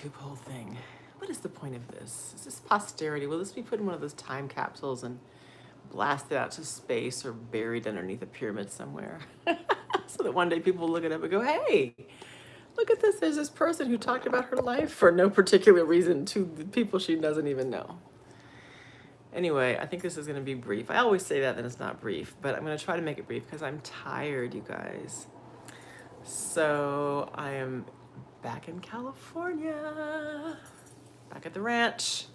YouTube whole thing. What is the point of this? Is this posterity? Will this be put in one of those time capsules and blasted out to space or buried underneath a pyramid somewhere? So that one day people will look it up and go, hey, look at this. There's this person who talked about her life for no particular reason to the people she doesn't even know. Anyway, I think this is going to be brief. I always say that, then it's not brief, but I'm going to try to make it brief because I'm tired, you guys. So I am back in California, back at the ranch.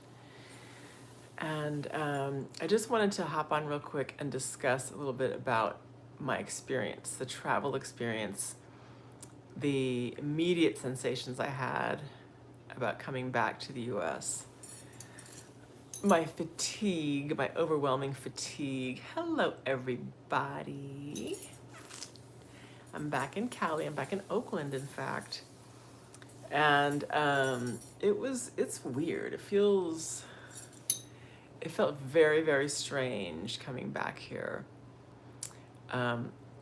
And I just wanted to hop on real quick and discuss a little bit about my experience, the travel experience, the immediate sensations I had about coming back to the US. My fatigue, my overwhelming fatigue. Hello, everybody. I'm back in Cali. I'm back in Oakland, in fact. And it's weird. It felt very, very strange coming back here.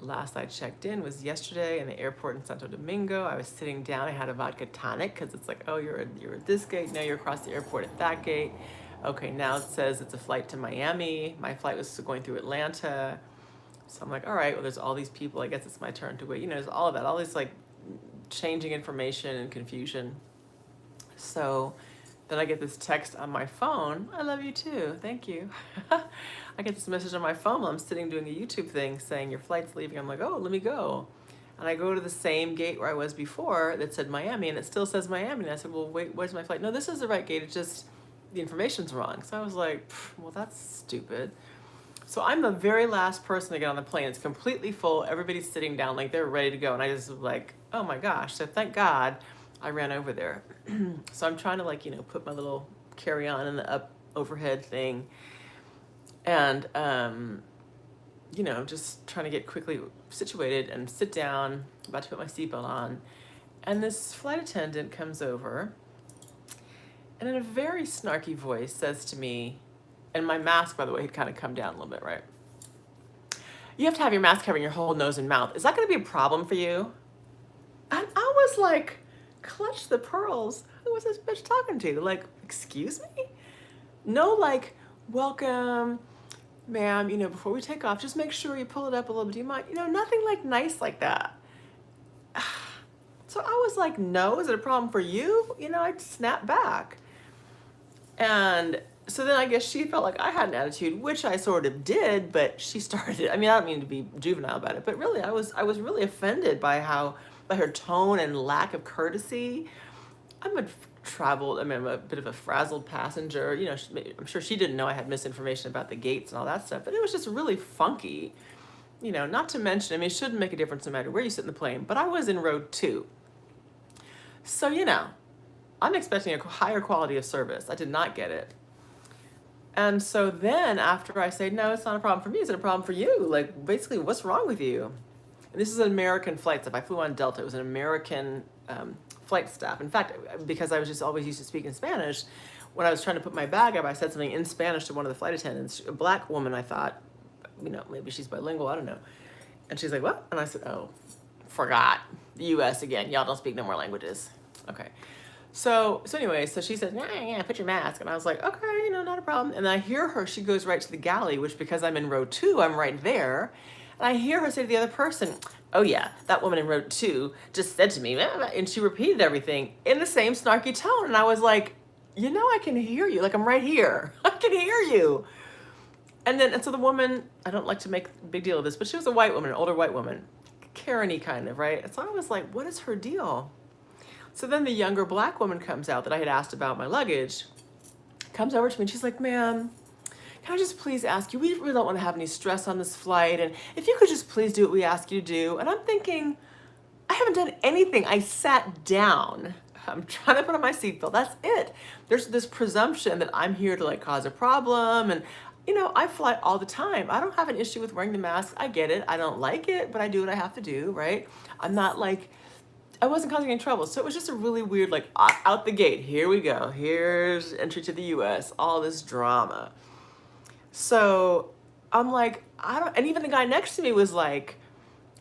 Last I checked in was yesterday in the airport in Santo Domingo. I was sitting down. I had a vodka tonic because it's like, oh, you're at this gate. Now you're across the airport at that gate. Okay, now it says it's a flight to Miami. My flight was going through Atlanta. So I'm like, all right, well, there's all these people. I guess it's my turn to wait. You know, there's all of that, all this like changing information and confusion. So then I get this text on my phone. I love you too. Thank you. I get this message on my phone while I'm sitting doing a YouTube thing saying your flight's leaving. I'm like, oh, let me go. And I go to the same gate where I was before that said Miami, and it still says Miami. And I said, well, wait, where's my flight? No, this is the right gate. It's just the information's wrong. So I was like, well, that's stupid. So I'm the very last person to get on the plane. It's completely full. Everybody's sitting down like they're ready to go. And I just was like, oh my gosh. So thank God I ran over there. So I'm trying to like, put my little carry-on in the overhead thing. And, just trying to get quickly situated and sit down, about to put my seatbelt on. And this flight attendant comes over and in a very snarky voice says to me, and my mask, by the way, had kind of come down a little bit, right? You have to have your mask covering your whole nose and mouth. Is that going to be a problem for you? And I was like, clutch the pearls. Who was this bitch talking to? Like, excuse me? No, like, welcome, ma'am, before we take off, just make sure you pull it up a little bit. Do you mind? Nothing like nice like that. So I was like, no, is it a problem for you? I'd snap back. And so then I guess she felt like I had an attitude, which I sort of did, but she started, I don't mean to be juvenile about it, but really I was really offended by her tone and lack of courtesy. I'm a bit of a frazzled passenger. I'm sure she didn't know I had misinformation about the gates and all that stuff, but it was just really funky. Not to mention, it shouldn't make a difference no matter where you sit in the plane, but I was in row 2. So, I'm expecting a higher quality of service. I did not get it. And so then after I say, no, it's not a problem for me, is it a problem for you? Like, basically, what's wrong with you? And this is an American flight staff. I flew on Delta. It was an American flight staff. In fact, because I was just always used to speaking Spanish, when I was trying to put my bag up, I said something in Spanish to one of the flight attendants, a black woman. I thought, maybe she's bilingual, I don't know. And she's like, what? And I said, oh, forgot. The US again. Y'all don't speak no more languages. Okay. So anyway, so she said, yeah, put your mask. And I was like, okay, not a problem. And I hear her, she goes right to the galley, which because I'm in row 2, I'm right there. And I hear her say to the other person, oh yeah, that woman in row 2 just said to me, and she repeated everything in the same snarky tone. And I was like, I can hear you. Like, I'm right here. I can hear you. And so the woman, I don't like to make a big deal of this, but she was a white woman, an older white woman, Karen-y kind of, right? So I was like, what is her deal? So then the younger black woman comes out that I had asked about my luggage, comes over to me and she's like, ma'am, can I just please ask you, we really don't want to have any stress on this flight, and if you could just please do what we ask you to do. And I'm thinking, I haven't done anything. I sat down. I'm trying to put on my seatbelt. That's it. There's this presumption that I'm here to like cause a problem, and I fly all the time. I don't have an issue with wearing the mask. I get it. I don't like it, but I do what I have to do, right? I'm not like, I wasn't causing any trouble. So it was just a really weird, like, out the gate. Here we go. Here's entry to the US, all this drama. So I'm like, and even the guy next to me was like,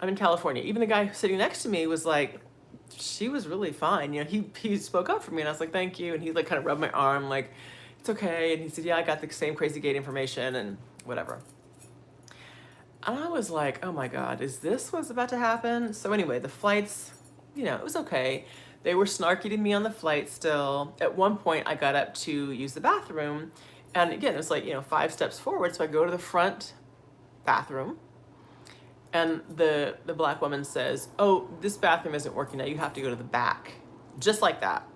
I'm in California. Even the guy sitting next to me was like, she was really fine. You know, he spoke up for me, and I was like, thank you. And he like kind of rubbed my arm, like, it's okay. And he said, yeah, I got the same crazy gate information and whatever. And I was like, oh my God, is this what's about to happen? So anyway, the flights, you know, it was okay. They were snarky to me on the flight still. At one point, I got up to use the bathroom. And again, it was like, you know, 5 steps forward. So I go to the front bathroom. And the black woman says, oh, this bathroom isn't working now. You have to go to the back. Just like that.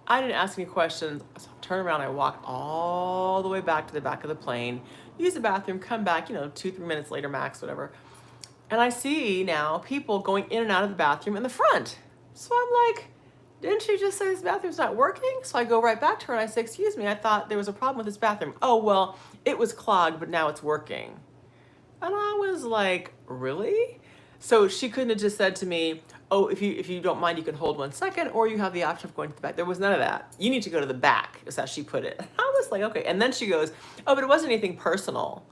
I didn't ask any questions. So I turned around, I walked all the way back to the back of the plane, use the bathroom, come back, you know, 2-3 minutes later max, whatever. And I see now people going in and out of the bathroom in the front. So I'm like, didn't she just say this bathroom's not working? So I go right back to her and I say, excuse me, I thought there was a problem with this bathroom. Oh, well, it was clogged, but now it's working. And I was like, really? So she couldn't have just said to me, oh, if you don't mind, you can hold 1 second, or you have the option of going to the back. There was none of that. You need to go to the back, is how she put it. I was like, okay. And then she goes, oh, but it wasn't anything personal.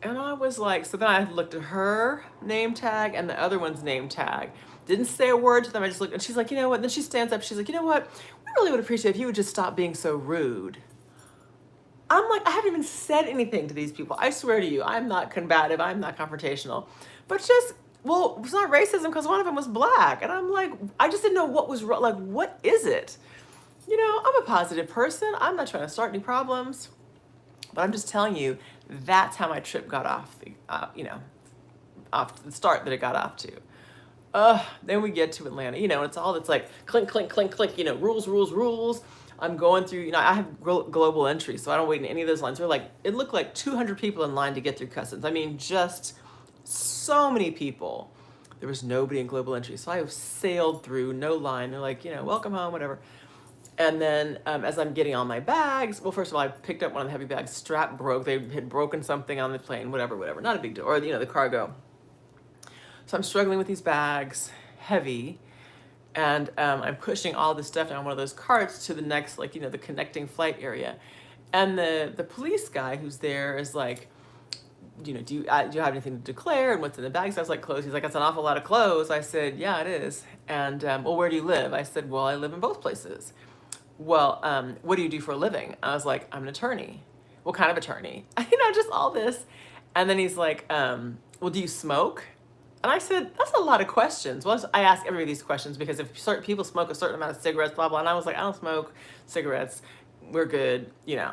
And I was like, so then I looked at her name tag and the other one's name tag. Didn't say a word to them. I just looked, and she's like, you know what? And then she stands up. She's like, you know what? We really would appreciate if you would just stop being so rude. I'm like, I haven't even said anything to these people. I swear to you, I'm not combative. I'm not confrontational. But just, well, it's not racism because one of them was black. And I'm like, I just didn't know what was wrong. Like, what is it? You know, I'm a positive person. I'm not trying to start any problems. But I'm just telling you, that's how my trip got off, off the start that it got off to. Then we get to Atlanta, you know, it's all, it's like clink, clink, clink, clink, you know, rules, rules, rules. I'm going through, you know, I have global entry, so I don't wait in any of those lines. We're like, it looked like 200 people in line to get through customs. I mean, just so many people. There was nobody in global entry. So I sailed through, no line. They're like, you know, welcome home, whatever. And then as I'm getting all my bags, well, first of all, I picked up one of the heavy bags, strap broke. They had broken something on the plane, whatever. Not a big deal. Or, you know, the cargo. So I'm struggling with these bags, heavy. And I'm pushing all this stuff down one of those carts to the next, like, you know, the connecting flight area. And the police guy who's there is like, you know, do you have anything to declare? And what's in the bags? I was like, clothes. He's like, that's an awful lot of clothes. I said, yeah, it is. And, well, where do you live? I said, well, I live in both places. Well, what do you do for a living? I was like, I'm an attorney. What kind of attorney? You know, just all this. And then he's like, well, do you smoke? And I said, that's a lot of questions. Well, I ask everybody these questions because if certain people smoke a certain amount of cigarettes, blah, blah. And I was like, I don't smoke cigarettes. We're good, you know,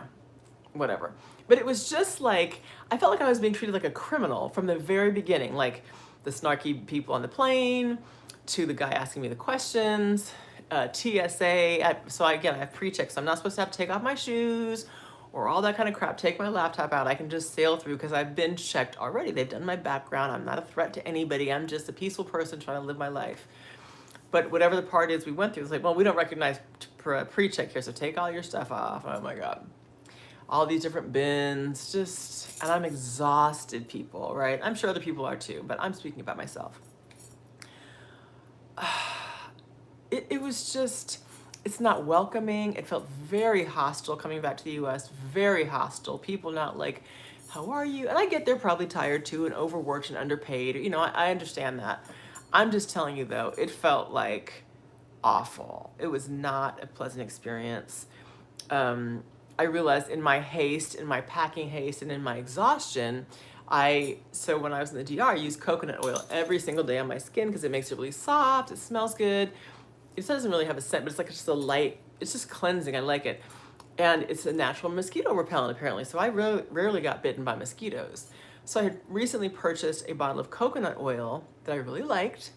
whatever. But it was just like, I felt like I was being treated like a criminal from the very beginning. Like the snarky people on the plane to the guy asking me the questions, TSA. So I have pre-check. So I'm not supposed to have to take off my shoes or all that kind of crap, take my laptop out. I can just sail through because I've been checked already. They've done my background. I'm not a threat to anybody. I'm just a peaceful person trying to live my life. But whatever the part is we went through, it's like, well, we don't recognize pre-check here, so take all your stuff off. Oh my God. All these different bins, just, and I'm exhausted, people, right? I'm sure other people are too, but I'm speaking about myself. It was just, it's not welcoming. It felt very hostile coming back to the US, very hostile. People not like, how are you? And I get they're probably tired too and overworked and underpaid. You know, I understand that. I'm just telling you though, it felt like awful. It was not a pleasant experience. I realized in my haste, in my packing haste, and in my exhaustion, so when I was in the DR, I used coconut oil every single day on my skin because it makes it really soft, it smells good. It doesn't really have a scent, but it's like just a light, it's just cleansing, I like it. And it's a natural mosquito repellent apparently, so I rarely got bitten by mosquitoes. So I had recently purchased a bottle of coconut oil that I really liked,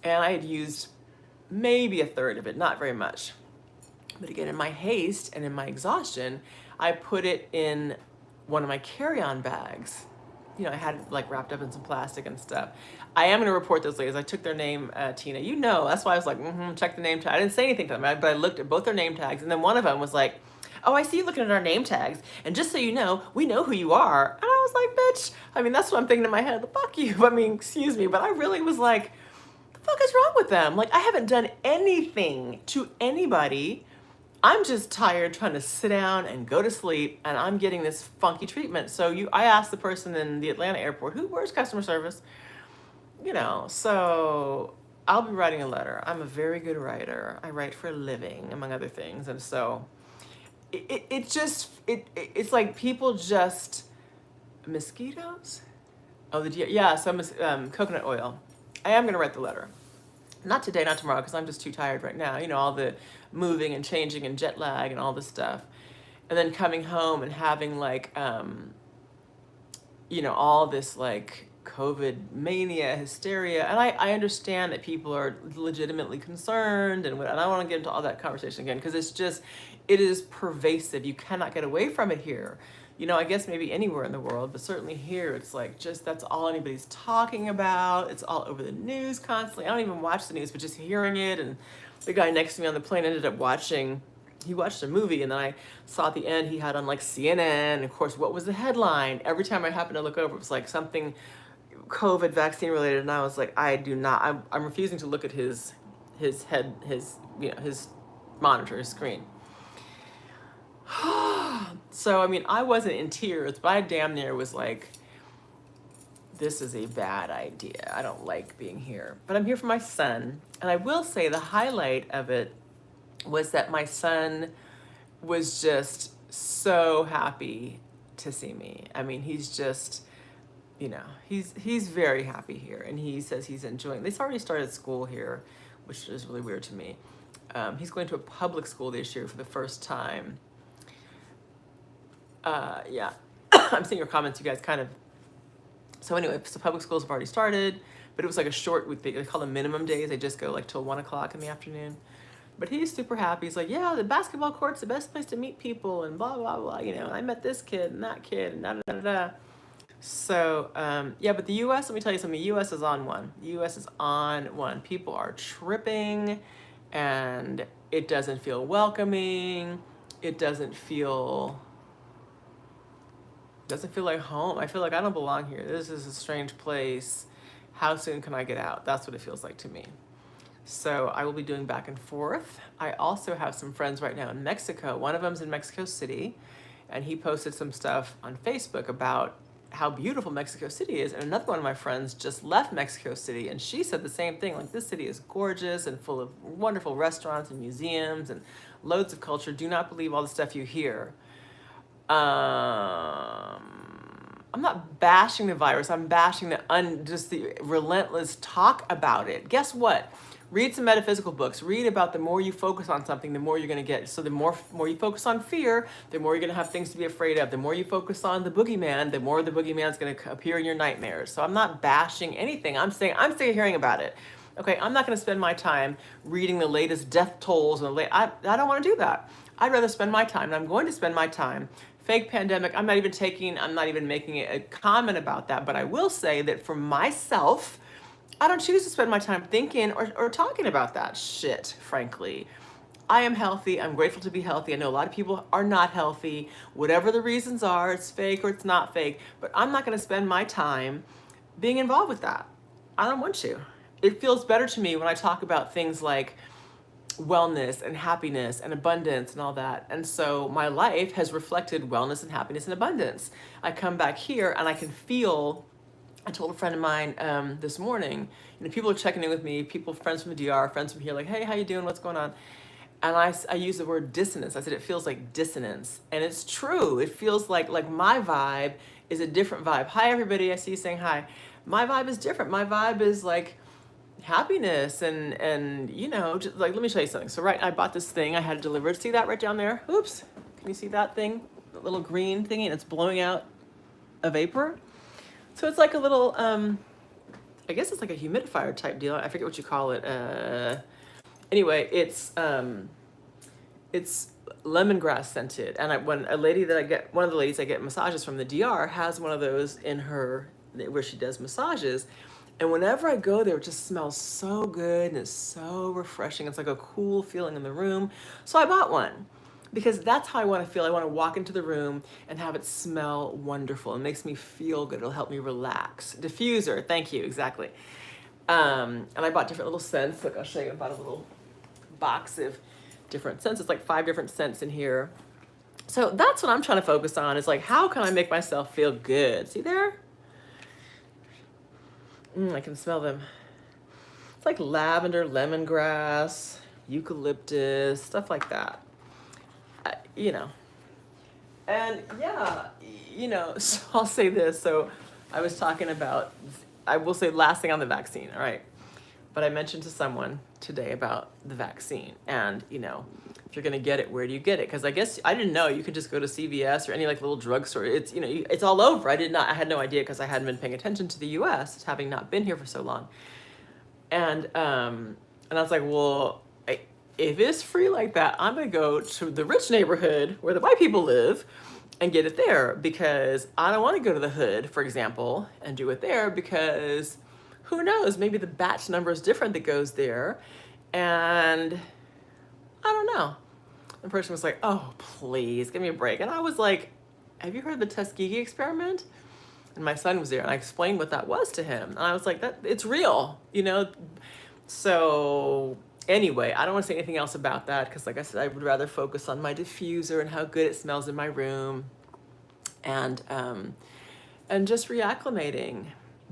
and I had used maybe a third of it, not very much. But again, in my haste and in my exhaustion, I put it in one of my carry-on bags. You know, I had it like wrapped up in some plastic and stuff. I am gonna report those ladies. I took their name, Tina. You know, that's why I was like, check the name tag. I didn't say anything to them, but I looked at both their name tags, and then one of them was like, oh, I see you looking at our name tags, and just so you know, we know who you are. And I was like, bitch, I mean, that's what I'm thinking in my head, fuck you. I mean, excuse me, but I really was like, the fuck is wrong with them? Like, I haven't done anything to anybody. I'm just tired trying to sit down and go to sleep, and I'm getting this funky treatment. So I asked the person in the Atlanta airport, where's customer service? You know, so I'll be writing a letter. I'm a very good writer. I write for a living, among other things. And so it's like people just, mosquitoes? Oh, yeah, so coconut oil. I am going to write the letter. Not today, not tomorrow, because I'm just too tired right now. You know, all the moving and changing and jet lag and all this stuff. And then coming home and having like, you know, all this like COVID mania, hysteria. And I understand that people are legitimately concerned, and I don't want to get into all that conversation again, because it is pervasive. You cannot get away from it here. You know, I guess maybe anywhere in the world, but certainly here, it's like just that's all anybody's talking about. It's all over the news constantly. I don't even watch the news, but just hearing it. And the guy next to me on the plane ended up he watched a movie, and then I saw at the end he had on like CNN. And of course, what was the headline? Every time I happened to look over, it was like something COVID vaccine related, and I was like, I'm refusing to look at his monitor, his screen. So, I mean, I wasn't in tears, but I damn near was like, this is a bad idea. I don't like being here. But I'm here for my son. And I will say the highlight of it was that my son was just so happy to see me. I mean, he's just, you know, he's very happy here. And he says he's enjoying, they've already started school here, which is really weird to me. He's going to a public school this year for the first time. Yeah, I'm seeing your comments, you guys, kind of. So anyway, so public schools have already started, but it was like a short week. They call them minimum days. They just go like till 1 o'clock in the afternoon. But he's super happy. He's like, yeah, the basketball court's the best place to meet people, and blah, blah, blah. You know, I met this kid and that kid and da, da, da, da. So, yeah, but the U.S., let me tell you something. The U.S. is on one. The U.S. is on one. People are tripping, and it doesn't feel welcoming. It doesn't feel like home. I feel like I don't belong here. This is a strange place. How soon can I get out? That's what it feels like to me. So I will be doing back and forth. I also have some friends right now in Mexico. One of them's in Mexico City, and he posted some stuff on Facebook about how beautiful Mexico City is. And another one of my friends just left Mexico City, and she said the same thing. Like, this city is gorgeous and full of wonderful restaurants and museums and loads of culture. Do not believe all the stuff you hear. I'm not bashing the virus. I'm bashing just the relentless talk about it. Guess what? Read some metaphysical books. Read about the more you focus on something, the more you're going to get. So the more you focus on fear, the more you're going to have things to be afraid of. The more you focus on the boogeyman, the more the boogeyman's going to appear in your nightmares. So I'm not bashing anything. I'm saying I'm sick of hearing about it. Okay, I'm not going to spend my time reading the latest death tolls and I don't want to do that. I'd rather spend my time, and I'm going to spend my time. Fake pandemic, I'm not even making a comment about that, but I will say that for myself, I don't choose to spend my time thinking or talking about that shit, frankly. I am healthy. I'm grateful to be healthy. I know a lot of people are not healthy. Whatever the reasons are, it's fake or it's not fake, but I'm not going to spend my time being involved with that. I don't want to. It feels better to me when I talk about things like wellness and happiness and abundance and all that. And so my life has reflected wellness and happiness and abundance. I come back here and I can feel, I told a friend of mine this morning, you know, people are checking in with me, friends from the DR, friends from here, like, hey, how you doing? What's going on? And I use the word dissonance. I said, it feels like dissonance. And it's true. It feels like my vibe is a different vibe. Hi, everybody. I see you saying hi. My vibe is different. My vibe is like happiness and you know, just like, let me show you something. So I bought this thing I had delivered. See that right down there? Oops. Can you see that thing? The little green thingy, and it's blowing out a vapor. So it's like a little, I guess it's like a humidifier type deal. I forget what you call it. Anyway, it's lemongrass scented. And one of the ladies I get massages from the DR has one of those in her, where she does massages. And whenever I go there, it just smells so good and it's so refreshing. It's like a cool feeling in the room. So I bought one because that's how I want to feel. I want to walk into the room and have it smell wonderful. It makes me feel good. It'll help me relax. Diffuser, thank you, exactly. And I bought different little scents. Look, I'll show you. I bought a little box of different scents. It's like 5 different scents in here. So that's what I'm trying to focus on, is like, how can I make myself feel good? See there? I can smell them. It's like lavender, lemongrass, eucalyptus, stuff like that. You know, and yeah, you know, so I'll say this. So I was talking about, I will say last thing on the vaccine, all right? But I mentioned to someone today about the vaccine and, you know, if you're gonna get it, where do you get it? Because I guess I didn't know you could just go to CVS or any like little drugstore. It's, you know, it's all over. I had no idea because I hadn't been paying attention to the US, having not been here for so long. And I was like, well, if it's free like that, I'm gonna go to the rich neighborhood where the white people live and get it there, because I don't want to go to the hood, for example, and do it there, because who knows, maybe the batch number is different that goes there, and I don't know. The person was like, oh, please give me a break. And I was like, have you heard of the Tuskegee experiment? And my son was there, and I explained what that was to him, and I was like, that it's real, you know. So anyway, I don't want to say anything else about that, because like I said, I would rather focus on my diffuser and how good it smells in my room, and just reacclimating.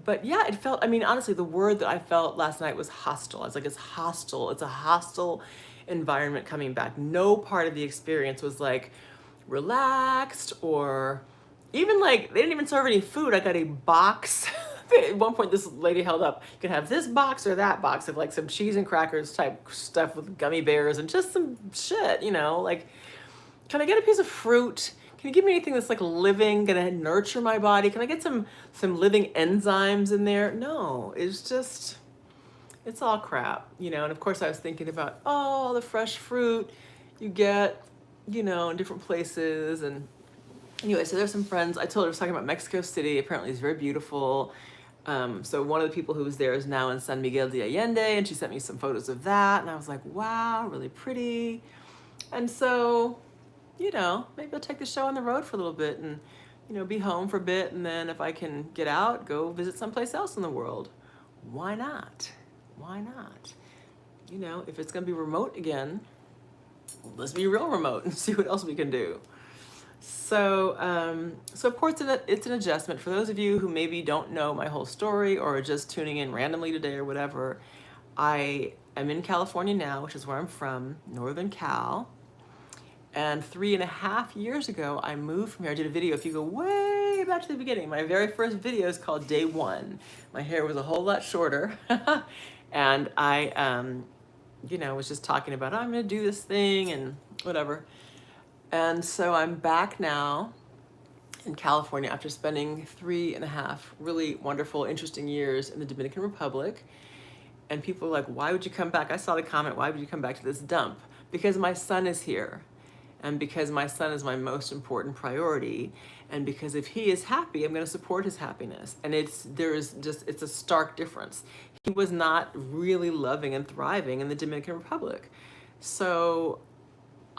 But yeah, it felt, I mean, honestly, the word that I felt last night was hostile. I was like, it's hostile. It's a hostile environment coming back. No part of the experience was like relaxed, or even like, they didn't even serve any food. I got a box. At one point, this lady held up, you can have this box or that box of like some cheese and crackers type stuff with gummy bears and just some shit, you know, like, can I get a piece of fruit? Can you give me anything that's like living, gonna nurture my body? Can I get some living enzymes in there? No, it's just, it's all crap, you know. And of course I was thinking about, oh, all the fresh fruit you get, you know, in different places. And anyway, so there's some friends. I told her I was talking about Mexico City. Apparently it's very beautiful. So one of the people who was there is now in San Miguel de Allende, and she sent me some photos of that, and I was like, wow, really pretty. And so, you know, maybe I'll take the show on the road for a little bit and, you know, be home for a bit, and then if I can get out, go visit someplace else in the world. Why not? Why not? You know, if it's gonna be remote again, let's be real remote and see what else we can do. So, so of course it's an adjustment. For those of you who maybe don't know my whole story or are just tuning in randomly today or whatever, I am in California now, which is where I'm from, Northern Cal. And 3.5 years ago, I moved from here. I did a video, if you go way back to the beginning, my very first video is called Day One. My hair was a whole lot shorter. And I, you know, was just talking about, oh, I'm gonna do this thing and whatever. And so I'm back now in California after spending 3.5 really wonderful, interesting years in the Dominican Republic. And people are like, why would you come back? I saw the comment, why would you come back to this dump? Because my son is here. And because my son is my most important priority. And because if he is happy, I'm gonna support his happiness. And it's a stark difference. He was not really loving and thriving in the Dominican Republic. So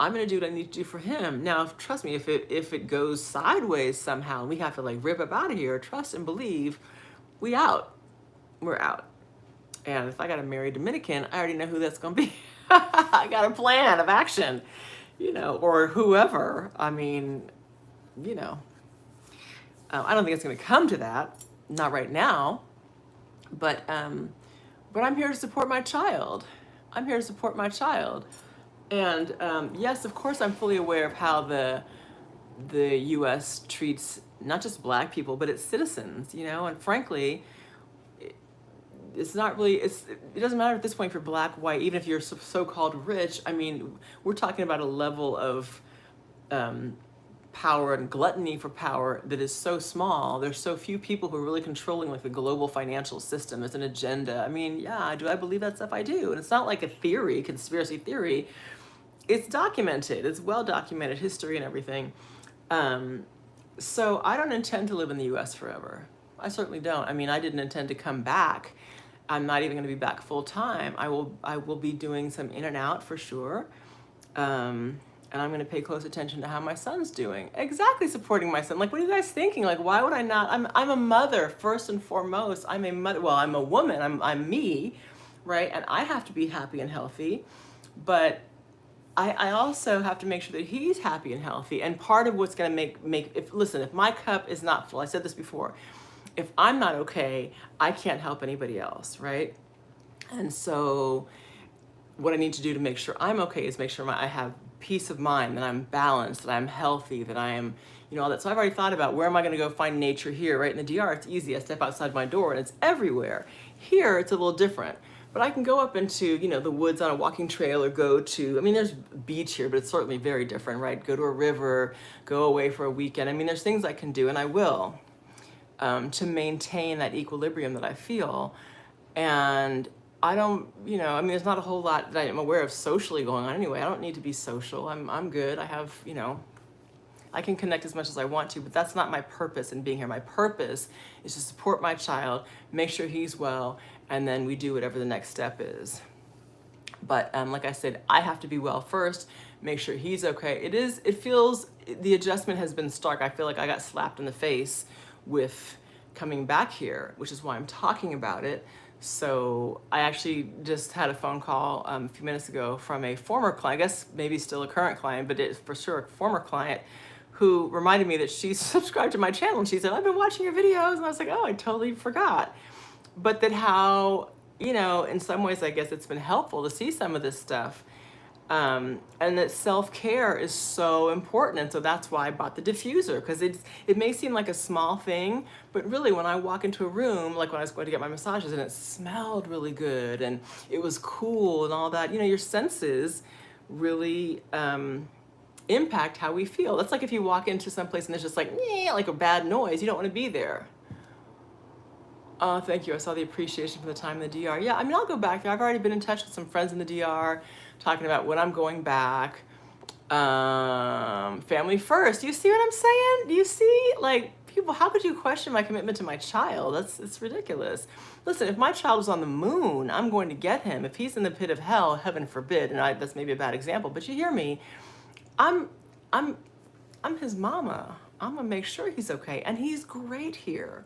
I'm gonna do what I need to do for him. Now, trust me, if it goes sideways somehow and we have to like rip up out of here, trust and believe, we're out. And if I got a married Dominican, I already know who that's gonna be. I got a plan of action, you know, or whoever. I mean, you know, I don't think it's gonna come to that, not right now, but I'm here to support my child. I'm here to support my child. And yes, of course, I'm fully aware of how the U.S. treats not just Black people, but its citizens, you know. And frankly, it's not really, it doesn't matter at this point if you're Black, white, even if you're so-called rich. I mean, we're talking about a level of power and gluttony for power that is so small. There's so few people who are really controlling like the global financial system. There's an agenda. I mean, yeah, do I believe that stuff? I do. And it's not like a theory, conspiracy theory. It's documented. It's well documented, history and everything. So I don't intend to live in the U.S. forever. I certainly don't. I mean, I didn't intend to come back. I'm not even going to be back full time. I will be doing some in and out for sure. And I'm going to pay close attention to how my son's doing. Exactly, supporting my son. Like, what are you guys thinking? Like, why would I not? I'm a mother first and foremost. I'm a mother. Well, I'm a woman. I'm me, right? And I have to be happy and healthy. But I also have to make sure that he's happy and healthy. And part of what's going to if my cup is not full, I said this before, if I'm not okay, I can't help anybody else, right? And so what I need to do to make sure I'm okay is make sure I have peace of mind, that I'm balanced, that I'm healthy, that I am, all that. So I've already thought about, where am I going to go find nature here, right? In the DR, it's easy. I step outside my door and it's everywhere. Here, it's a little different. But I can go up into, the woods on a walking trail, or go to, there's beach here, but it's certainly very different, right? Go to a river, go away for a weekend. There's things I can do, and I will, to maintain that equilibrium that I feel. And I don't, there's not a whole lot that I'm aware of socially going on anyway. I don't need to be social. I'm good. I have, I can connect as much as I want to, but that's not my purpose in being here. My purpose is to support my child, make sure he's well, and then we do whatever the next step is. But like I said, I have to be well first, make sure he's okay. It feels, the adjustment has been stark. I feel like I got slapped in the face with coming back here, which is why I'm talking about it. So I actually just had a phone call a few minutes ago from a former client, I guess maybe still a current client, but it's for sure a former client, who reminded me that she's subscribed to my channel. And she said, I've been watching your videos. And I was like, oh, I totally forgot. But that how, in some ways, I guess it's been helpful to see some of this stuff. And that self-care is so important. And so that's why I bought the diffuser, because it may seem like a small thing, but really when I walk into a room, like when I was going to get my massages, and it smelled really good and it was cool and all that, your senses really impact how we feel. That's like if you walk into some place and there's just like a bad noise, you don't want to be there. Oh, thank you. I saw the appreciation for the time in the DR. Yeah, I'll go back there. I've already been in touch with some friends in the DR, talking about when I'm going back. Family first. You see what I'm saying? Do you see, people, how could you question my commitment to my child? It's ridiculous. Listen, if my child was on the moon, I'm going to get him. If he's in the pit of hell, heaven forbid, and that's maybe a bad example, but you hear me, I'm his mama. I'm gonna make sure he's okay, and he's great here.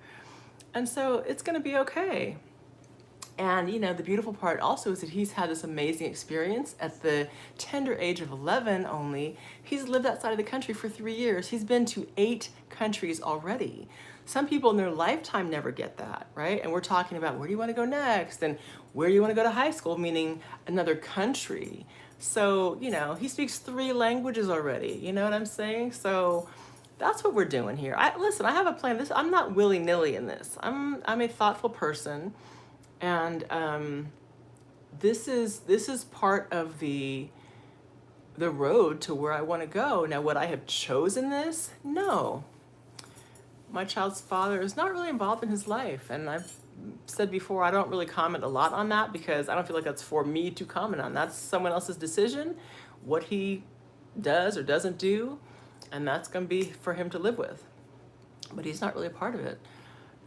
And so it's gonna be okay. And the beautiful part also is that he's had this amazing experience at the tender age of 11 only. He's lived outside of the country for 3 years. He's been to 8 countries already. Some people in their lifetime never get that, right? And we're talking about, where do you want to go next? And where do you want to go to high school, meaning another country. So, he speaks 3 languages already. You know what I'm saying? So that's what we're doing here. Listen, I have a plan. I'm not willy-nilly in this. I'm a thoughtful person. And this is part of the road to where I want to go. Now, would I have chosen this? No. My child's father is not really involved in his life, and I've said before, I don't really comment a lot on that, because I don't feel like that's for me to comment on. That's someone else's decision, what he does or doesn't do, and that's going to be for him to live with. But he's not really a part of it.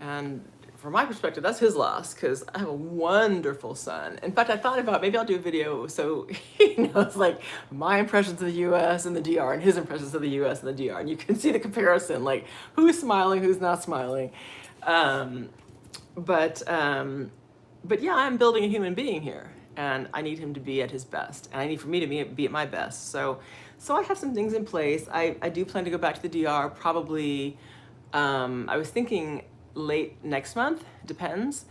And from my perspective, that's his loss, because I have a wonderful son. In fact, I thought about, maybe I'll do a video so he knows my impressions of the US and the DR, and his impressions of the US and the DR, and you can see the comparison, who's smiling, who's not smiling. But yeah, I'm building a human being here, and I need him to be at his best, and I need for me to be at my best. So I have some things in place. I do plan to go back to the DR probably, I was thinking late next month, depends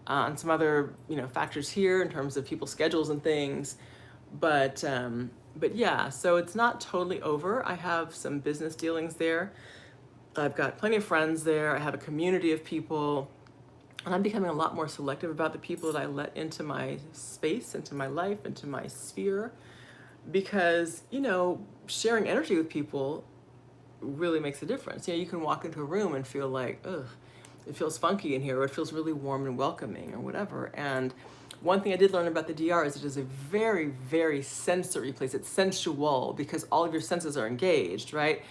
on some other, factors here in terms of people's schedules and things. But yeah, so it's not totally over. I have some business dealings there. I've got plenty of friends there. I have a community of people. And I'm becoming a lot more selective about the people that I let into my space, into my life, into my sphere. Because, sharing energy with people really makes a difference. You can walk into a room and feel like, ugh, it feels funky in here, or it feels really warm and welcoming, or whatever. And one thing I did learn about the DR is it is a very, very sensory place. It's sensual, because all of your senses are engaged, right?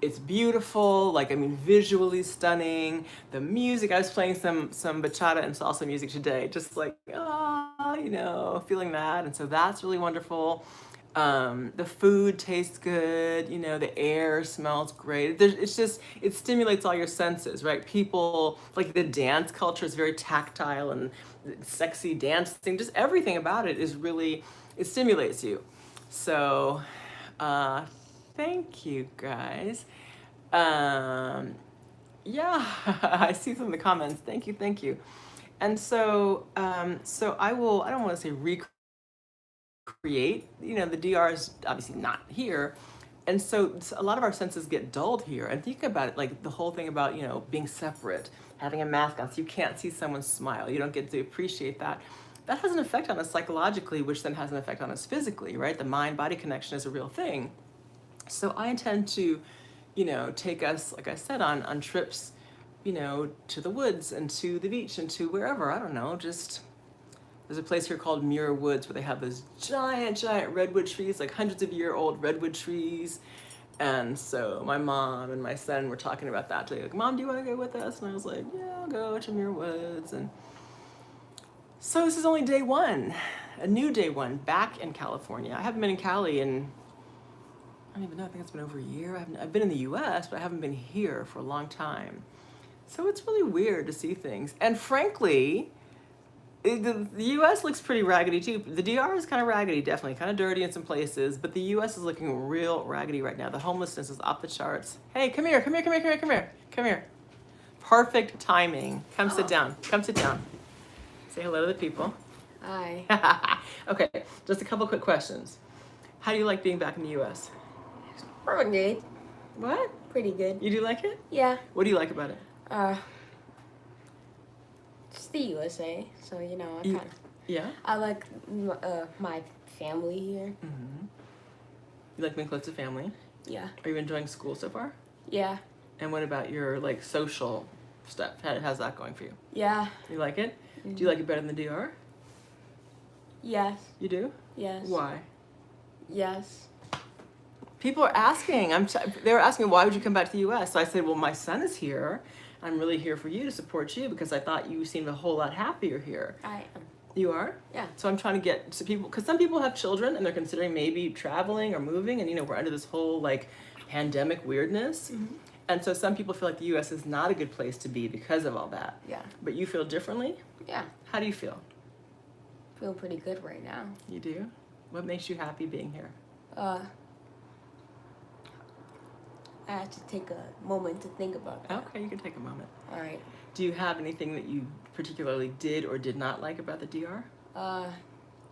It's beautiful, visually stunning. The music, I was playing some bachata and salsa music today, just feeling that. And so that's really wonderful. The food tastes good, the air smells great. It stimulates all your senses, right? People, the dance culture is very tactile, and sexy dancing, just everything about it is really, it stimulates you. So, thank you guys. Yeah, I see some of the comments. Thank you. And so, so I don't want to say recreate, the DR is obviously not here. And so a lot of our senses get dulled here. And think about it, like the whole thing about, being separate, having a mask on, so you can't see someone smile. You don't get to appreciate that. That has an effect on us psychologically, which then has an effect on us physically, right? The mind-body connection is a real thing. So I intend to, take us, like I said, on trips, to the woods and to the beach and to wherever, I don't know, just, there's a place here called Muir Woods where they have those giant redwood trees, like hundreds of year old redwood trees. And so my mom and my son were talking about that today. Like, Mom, do you want to go with us? And I was like, yeah, I'll go to Muir Woods. And so this is only day one, a new day one back in California. I haven't been in Cali in, I don't even know, I think it's been over a year. I've been in the US, but I haven't been here for a long time. So it's really weird to see things. And frankly, the US looks pretty raggedy too. The DR is kind of raggedy, definitely, kind of dirty in some places, but the US is looking real raggedy right now. The homelessness is off the charts. Hey, come here. Perfect timing. Come sit down. Say hello to the people. Hi. Okay, just a couple quick questions. How do you like being back in the US? Pretty good. What? Pretty good. You do like it? Yeah. What do you like about it? It's the USA, so I kind of. Yeah? I like my family here. Mm-hmm. You like being close to family? Yeah. Are you enjoying school so far? Yeah. And what about your social stuff? How's that going for you? Yeah. You like it? Mm-hmm. Do you like it better than the DR? Yes. You do? Yes. Why? Yes. People are asking. They were asking, why would you come back to the U.S.? So I said, well, my son is here. I'm really here for you, to support you, because I thought you seemed a whole lot happier here. I am. You are? Yeah. So I'm trying to get to people, because some people have children and they're considering maybe traveling or moving, and we're under this whole pandemic weirdness. Mm-hmm. And so some people feel like the U.S. is not a good place to be because of all that. Yeah. But you feel differently? Yeah. How do you feel? Feel pretty good right now. You do? What makes you happy being here? I had to take a moment to think about that. Okay, you can take a moment. All right. Do you have anything that you particularly did or did not like about the DR? I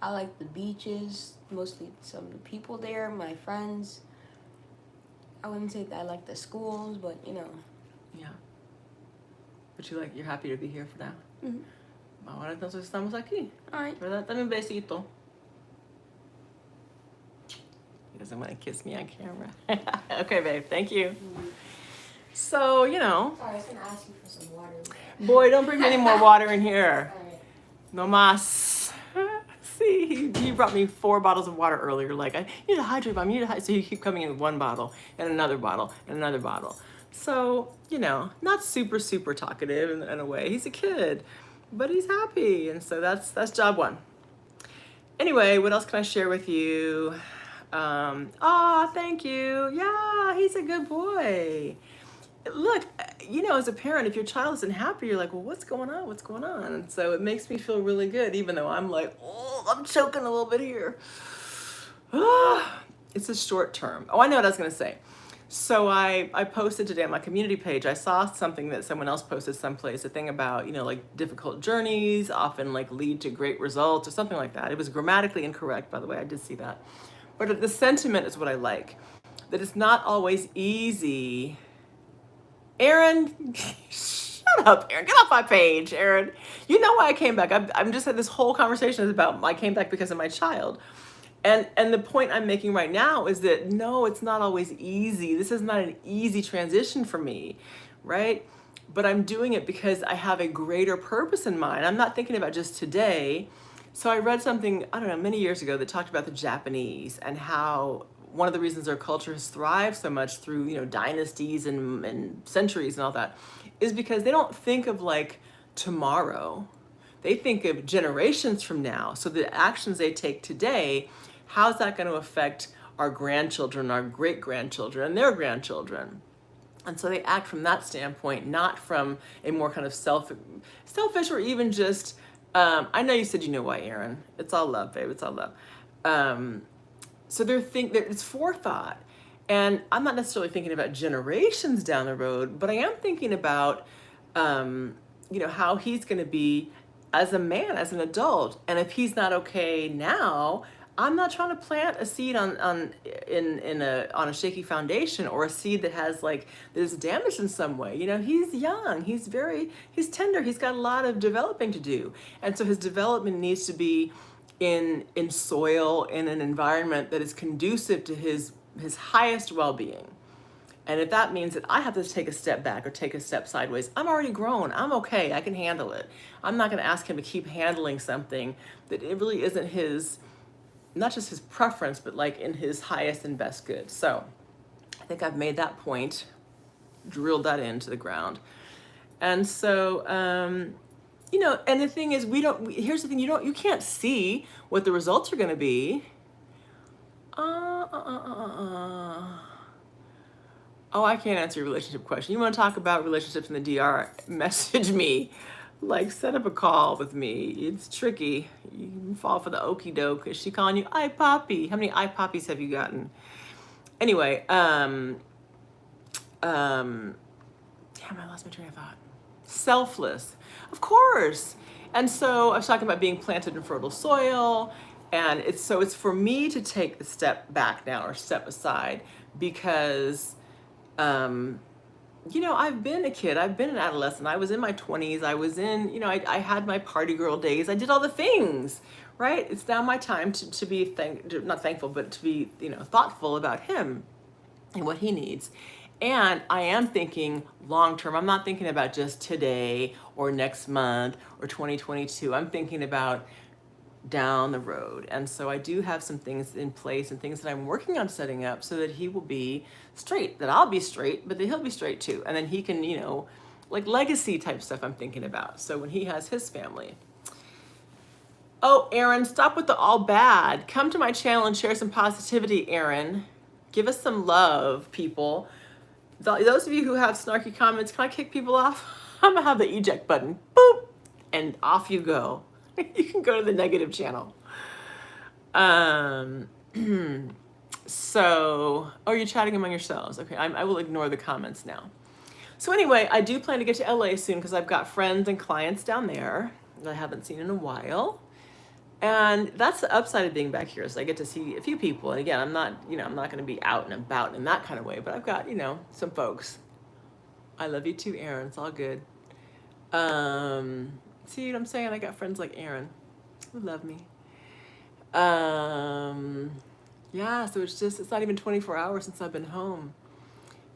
like the beaches, mostly some of the people there, my friends. I wouldn't say that I like the schools, but Yeah. But you're happy to be here for now. Mm-hmm. Ahora entonces estamos aquí. All right. ¿Verdad? Dame un besito. He doesn't want to kiss me on camera. Okay, babe. Thank you. Mm-hmm. So, Sorry, I was going to ask you for some water. Boy, don't bring me any more water in here. All right. No mas. See, he brought me 4 bottles of water earlier. Like, I need to hydrate, Mom. You need to hydrate. So he keep coming in with 1 bottle and another bottle and another bottle. So, not super, super talkative in a way. He's a kid, but he's happy. And so that's job 1. Anyway, what else can I share with you? Thank you. Yeah, he's a good boy. Look, as a parent, if your child isn't happy, you're like, well, what's going on? What's going on? And so it makes me feel really good, even though I'm like, oh, I'm choking a little bit here. It's a short term. Oh, I know what I was going to say. So I posted today on my community page, I saw something that someone else posted someplace, a thing about, difficult journeys often lead to great results or something like that. It was grammatically incorrect, by the way. I did see that. But the sentiment is what I like, that it's not always easy. Aaron, shut up, Aaron. Get off my page, Aaron. You know why I came back. I'm just had this whole conversation is about I came back because of my child. And the point I'm making right now is that no, it's not always easy. This is not an easy transition for me, right? But I'm doing it because I have a greater purpose in mind. I'm not thinking about just today. So I read something, I don't know, many years ago that talked about the Japanese and how one of the reasons their culture has thrived so much through, dynasties and centuries and all that is because they don't think of tomorrow. They think of generations from now. So the actions they take today, how's that going to affect our grandchildren, our great-grandchildren, and their grandchildren? And so they act from that standpoint, not from a more kind of selfish or even just, I know you said you know why, Aaron. It's all love, babe. It's all love. So it's forethought. And I'm not necessarily thinking about generations down the road, but I am thinking about, how he's going to be as a man, as an adult. And if he's not okay now, I'm not trying to plant a seed on a shaky foundation, or a seed that has like, there's damaged in some way. You know, he's young, he's tender, he's got a lot of developing to do. And so his development needs to be in soil, in an environment that is conducive to his highest well-being. And if that means that I have to take a step back or take a step sideways, I'm already grown. I'm okay. I can handle it. I'm not going to ask him to keep handling something that it really isn't his, not just his preference, but like in his highest and best good. So I think I've made that point, drilled that into the ground. And so, you know, and the thing is, here's the thing, you can't see what the results are going to be. Oh, I can't answer your relationship question. You want to talk about relationships in the DR? Message me. Like, set up a call with me. It's tricky. You can fall for the okie doke. Is she calling you I Poppy? How many I Poppies have you gotten? Anyway, damn, I lost my train of thought. Selfless, of course. And so I was talking about being planted in fertile soil, and it's for me to take the step back now, or step aside, because you know, I've been a kid, I've been an adolescent, I was in my 20s, I was in, you know, I had my party girl days, I did all the things, right? It's now my time to be, not thankful, but to be, you know, thoughtful about him and what he needs. And I am thinking long term. I'm not thinking about just today or next month or 2022. I'm thinking about down the road. And so I do have some things in place and things that I'm working on setting up so that he will be straight, that I'll be straight, but that he'll be straight too. And then he can, you know, like legacy type stuff I'm thinking about. So when he has his family. Oh, Aaron, stop with the all bad. Come to my channel and share some positivity, Aaron. Give us some love, people. Those of you who have snarky comments, can I kick people off? I'm gonna have the eject button, boop, and off you go. You can go to the negative channel. So, oh, you're chatting among yourselves. Okay, I will ignore the comments now. So anyway, I do plan to get to LA soon because I've got friends and clients down there that I haven't seen in a while. And that's the upside of being back here, is I get to see a few people. And again, I'm not going to be out and about in that kind of way, but I've got, you know, some folks. I love you too, Aaron. It's all good. See what I'm saying? I got friends like Aaron who love me. Yeah, so it's not even 24 hours since I've been home.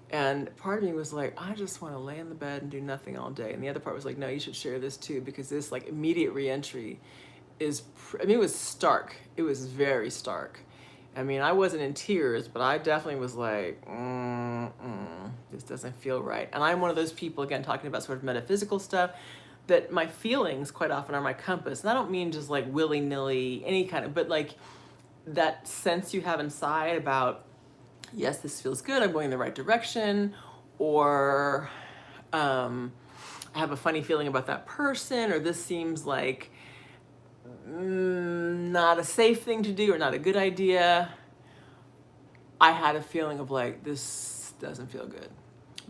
And part of me was like, I just want to lay in the bed and do nothing all day. And the other part was like, no, you should share this too, because this like immediate reentry is, it was stark. It was very stark. I mean, I wasn't in tears, but I definitely was like, this doesn't feel right. And I'm one of those people, again, talking about sort of metaphysical stuff, that my feelings quite often are my compass. And I don't mean just like willy-nilly, any kind of, but like that sense you have inside about, yes, this feels good, I'm going in the right direction, or I have a funny feeling about that person, or this seems like not a safe thing to do or not a good idea. I had a feeling of like, this doesn't feel good.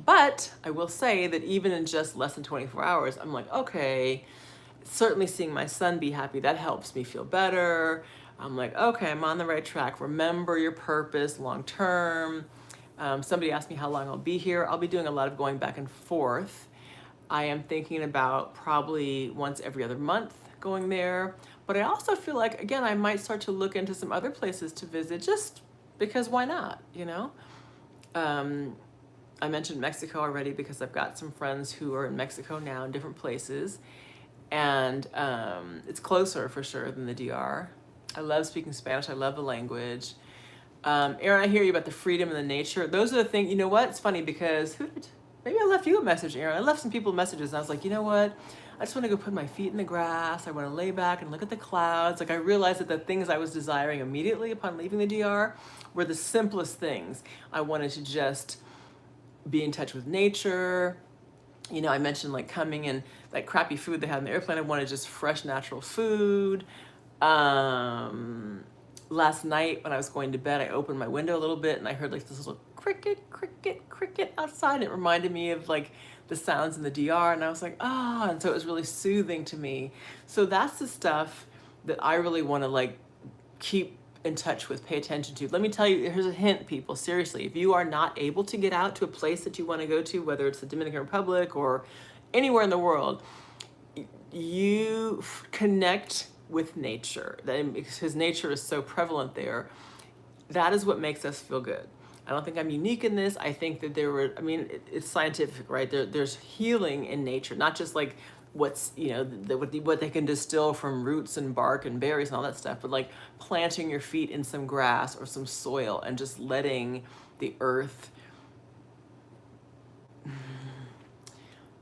But I will say that even in just less than 24 hours, I'm like, okay, certainly seeing my son be happy, that helps me feel better. I'm like, okay, I'm on the right track. Remember your purpose long term. Somebody asked me how long I'll be here. I'll be doing a lot of going back and forth. I am thinking about probably once every other month going there. But I also feel like, again, I might start to look into some other places to visit, just because why not, you know? I mentioned Mexico already because I've got some friends who are in Mexico now in different places. And it's closer for sure than the DR. I love speaking Spanish. I love the language. Aaron, I hear you about the freedom and the nature. Those are the things, you know what? It's funny because maybe I left you a message, Aaron. I left some people messages and I was like, you know what? I just want to go put my feet in the grass. I want to lay back and look at the clouds. Like I realized that the things I was desiring immediately upon leaving the DR were the simplest things. I wanted to just be in touch with nature. You know, I mentioned like coming in that crappy food they had on the airplane. I wanted just fresh, natural food. last night when I was going to bed, I opened my window a little bit and I heard like this little cricket, cricket, cricket outside. And it reminded me of like the sounds in the DR, and I was like, ah, and so it was really soothing to me. So that's the stuff that I really want to like keep in touch with, pay attention to. Let me tell you, here's a hint, people, seriously, if you are not able to get out to a place that you want to go to, whether it's the Dominican Republic or anywhere in the world, you connect with nature, because nature is so prevalent there. That is what makes us feel good. I don't think I'm unique in this. I think that it's scientific, right? There's healing in nature, not just like what's, what they can distill from roots and bark and berries and all that stuff, but like planting your feet in some grass or some soil and just letting the earth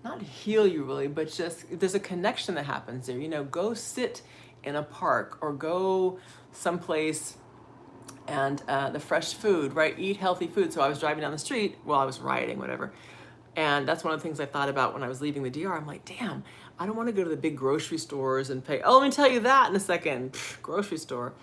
not heal you really, but just there's a connection that happens there. Go sit in a park or go someplace and the fresh food, right? Eat healthy food. So I was driving down the street while I was riding, whatever. And that's one of the things I thought about when I was leaving the DR. I'm like, damn, I don't want to go to the big grocery stores and pay, let me tell you that in a second, grocery store,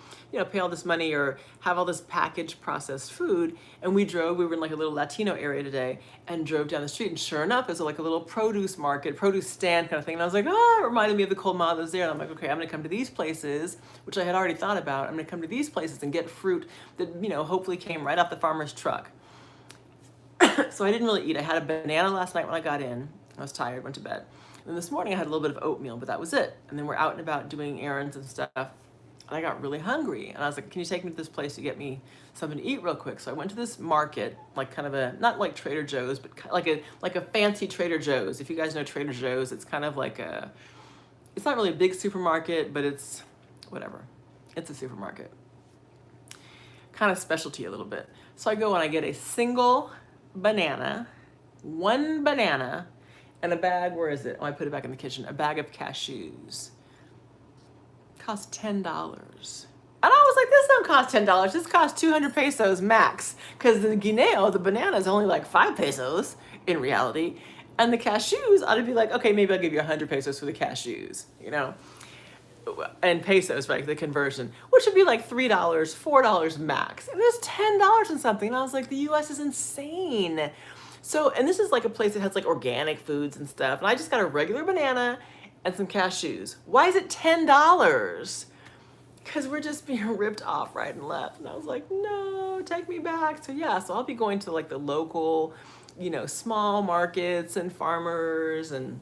pay all this money or have all this packaged processed food. And we were in like a little Latino area today and drove down the street. And sure enough, there's like a little produce market, produce stand kind of thing. And I was like, it reminded me of the cold mom that was there. And I'm like, okay, I'm going to come to these places, which I had already thought about. I'm going to come to these places and get fruit that, hopefully came right off the farmer's truck. So I didn't really eat. I had a banana last night when I got in. I was tired, went to bed. And this morning I had a little bit of oatmeal, but that was it. And then we're out and about doing errands and stuff. And I got really hungry. And I was like, can you take me to this place to get me something to eat real quick? So I went to this market, like kind of not like Trader Joe's, but like a fancy Trader Joe's. If you guys know Trader Joe's, it's kind of like it's not really a big supermarket, but it's whatever. It's a supermarket. Kind of specialty a little bit. So I go and I get a single banana, one banana, and a bag, where is it? I put it back in the kitchen. A bag of cashews. Cost $10. And I was like, this don't cost $10. This costs 200 pesos max. Because the guineo, the banana, is only like 5 pesos in reality. And the cashews ought to be like, okay, maybe I'll give you 100 pesos for the cashews, and pesos, right, the conversion, which would be like $3, $4 max. And there's $10 and something. And I was like, the US is insane. So, and this is like a place that has like organic foods and stuff. And I just got a regular banana and some cashews. Why is it $10? Because we're just being ripped off right and left. And I was like, no, take me back. So yeah, so I'll be going to like the local, small markets and farmers and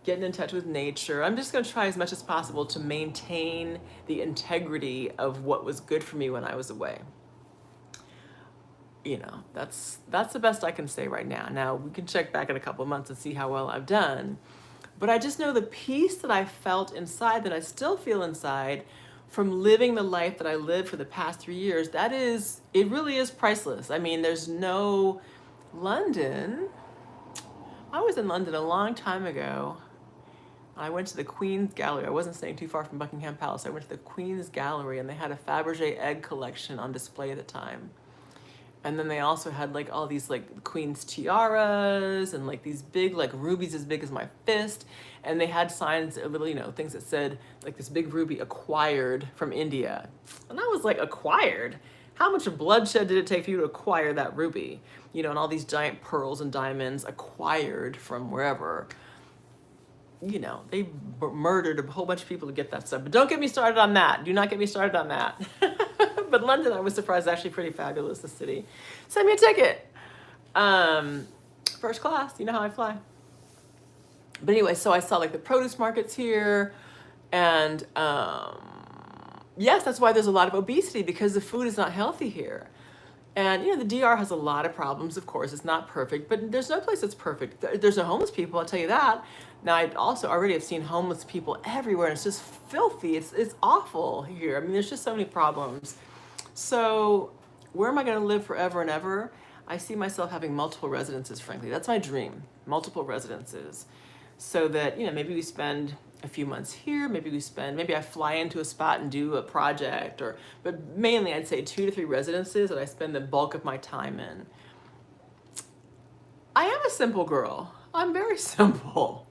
getting in touch with nature. I'm just going to try as much as possible to maintain the integrity of what was good for me when I was away. That's the best I can say right now. Now we can check back in a couple of months and see how well I've done. But I just know the peace that I felt inside, that I still feel inside from living the life that I lived for the past 3 years, it really is priceless. I mean, there's no London. I was in London a long time ago. I went to the Queen's Gallery. I wasn't staying too far from Buckingham Palace. I went to the Queen's Gallery and they had a Fabergé egg collection on display at the time. And then they also had like all these like Queen's tiaras and like these big like rubies as big as my fist. And they had signs, little, things that said like this big ruby acquired from India. And I was like, acquired? How much bloodshed did it take for you to acquire that ruby? And all these giant pearls and diamonds acquired from wherever. They murdered a whole bunch of people to get that stuff. But don't get me started on that. Do not get me started on that. But London, I was surprised, is actually pretty fabulous, the city. Send me a ticket. First class, you know how I fly. But anyway, so I saw like the produce markets here. And yes, that's why there's a lot of obesity, because the food is not healthy here. And, the DR has a lot of problems, of course. It's not perfect, but there's no place that's perfect. There's no homeless people, I'll tell you that. Now, I also already have seen homeless people everywhere, and it's just filthy. It's awful here. I mean, there's just so many problems. So where am I going to live forever and ever? I see myself having multiple residences, frankly. That's my dream, multiple residences. So that, maybe we spend a few months here, maybe I fly into a spot and do a project, but mainly I'd say 2 to 3 residences that I spend the bulk of my time in. I am a simple girl. I'm very simple.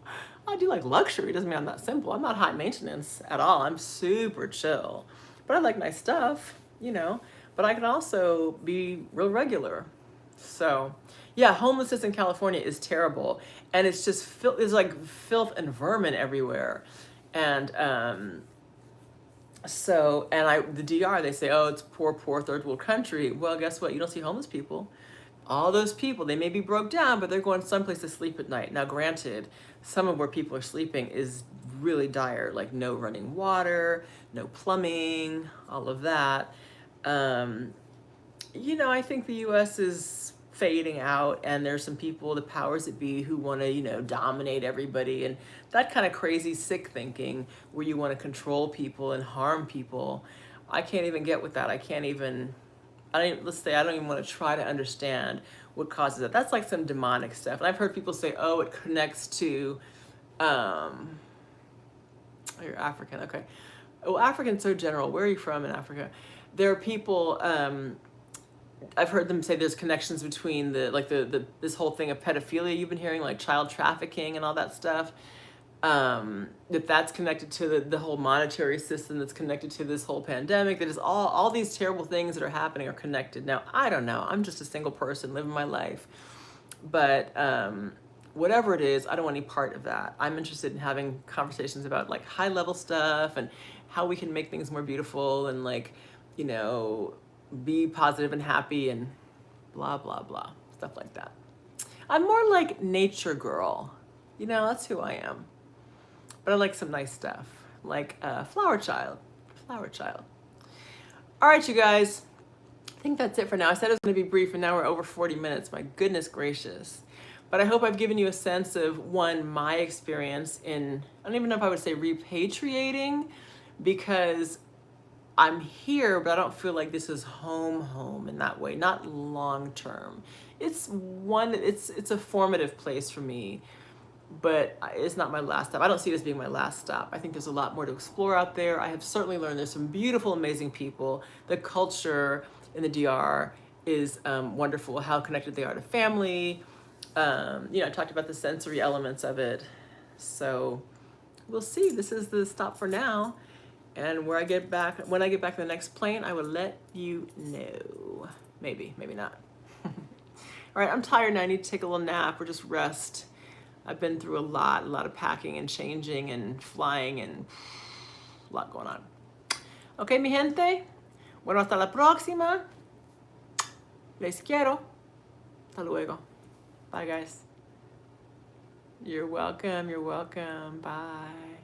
I do like luxury, doesn't mean I'm not simple. I'm not high maintenance at all. I'm super chill, but I like nice stuff. you know, but I can also be real regular. So, yeah, homelessness in California is terrible, and it's just there's like filth and vermin everywhere, and the DR, they say, oh, it's poor third world country. Well, guess what? You don't see homeless people. All those people, they may be broke down, but they're going someplace to sleep at night. Now, granted, some of where people are sleeping is really dire, like no running water, no plumbing, all of that. I think the US is fading out, and there's some people, the powers that be, who want to, dominate everybody, and that kind of crazy, sick thinking where you want to control people and harm people. I can't even get with that. Let's say I don't even want to try to understand what causes it. That's like some demonic stuff. And I've heard people say, oh, it connects to, oh, you're African, okay. Well, African's so general. Where are you from in Africa? There are people, I've heard them say there's connections between this whole thing of pedophilia you've been hearing, like child trafficking and all that stuff. That's connected to the whole monetary system, that's connected to this whole pandemic, that is all these terrible things that are happening are connected. Now, I don't know. I'm just a single person living my life. But whatever it is, I don't want any part of that. I'm interested in having conversations about like high level stuff and how we can make things more beautiful and be positive and happy and blah, blah, blah, stuff like that. I'm more like nature girl. That's who I am. But I like some nice stuff, like flower child. All right, you guys. I think that's it for now. I said it was going to be brief, and now we're over 40 minutes. My goodness gracious. But I hope I've given you a sense of, my experience in, I don't even know if I would say repatriating, because I'm here, but I don't feel like this is home in that way, not long term. It's a formative place for me, but it's not my last stop. I don't see this being my last stop. I think there's a lot more to explore out there. I have certainly learned there's some beautiful, amazing people. The culture in the DR is wonderful, how connected they are to family. I talked about the sensory elements of it. So we'll see. This is the stop for now. And when I get back to the next plane, I will let you know. Maybe not. All right, I'm tired now. I need to take a little nap or just rest. I've been through a lot of packing and changing and flying and a lot going on. Okay, mi gente. Bueno, hasta la próxima. Les quiero. Hasta luego. Bye, guys. You're welcome. Bye.